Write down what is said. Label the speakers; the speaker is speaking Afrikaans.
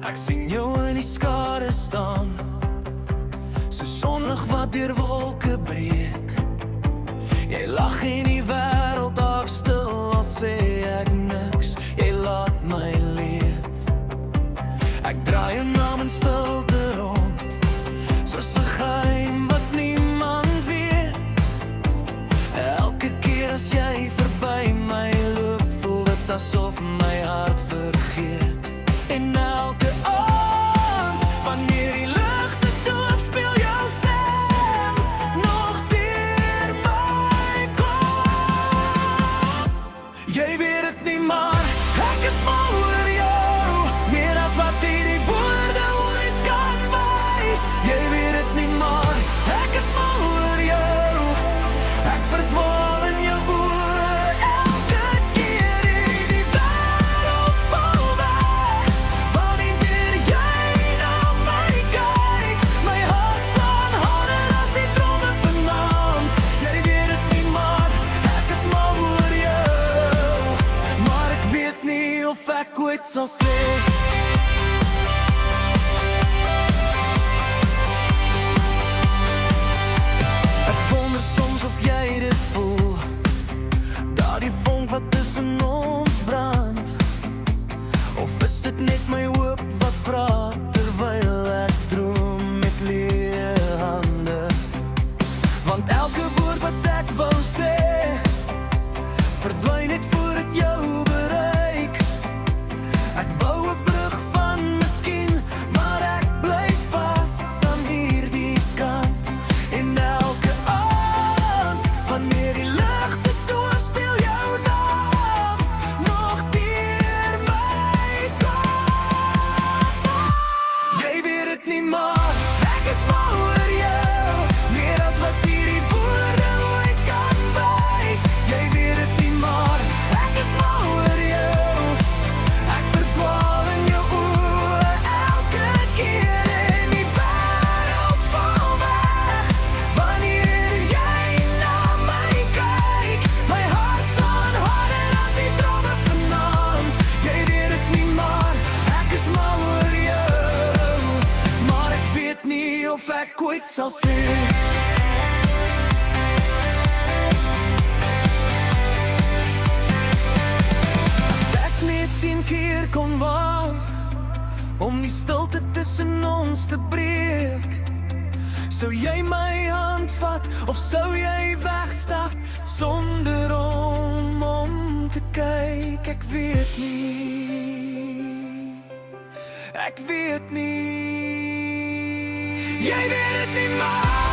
Speaker 1: Ek sien jou in die skare staan, so sonlig wat deur wolke breek. Jy lag en die wêreld raak stil, al sê ek niks, jy laat my leef. Ek draai jou naam in stilte rond, soos 'n geheim wat niemand weet. Elke keer as jy verby my loop, voel dit asof my hart vergeet. En elke aand, wanneer die ligte doof, speel jou stem nog deur my kop. Jy weet het nie, maar ek is mal oor jou, meer as wat hierdie woorde ooit kan wys. Jy weet het nie, maar ek is mal oor jou, ek verdwaal in jou oë. Elke keer in die wêreld val weg, wanneer jy na my kyk. My hart slaan harder as die drome vanaand. Jy weet het nie, maar ek is mal oor jou, maar ek weet nie of ek ooit sal sê. Ek wonder soms of jy dit voel, daardie vonk wat tussen ons brand. Of is dit net my hoop wat praat, terwyl ek droom met leë hande. Want elke woord wat ek wou sê, verdwyn net voor het jou bereik. Ek bou 'n brug van miskien, maar ek bly vas aan hierdie kant. En elke aand, wanneer die ligte doof, speel jou naam nog deur my kop. Jy weet het nie, maar ek is mal oor jou, meer as wat hierdie woorde ooit kan wys. Jy weet het nie, maar ek is mal oor jou, ek verdwaal in jou oë. Elke keer in die wêreld val weg, wanneer jy na my kyk. My hart slaan harder as die drome vanaand. Jy weet het nie, maar ek is mal oor jou, maar ek weet nie of ek ooit sal sê. As ek net 10 keer kon wag, om die stilte tussen ons te breek, sou jy my hand vat, of sou jy wegstap, sonder om te kyk. Ek weet nie, ek weet nie. Jy weet het nie, maar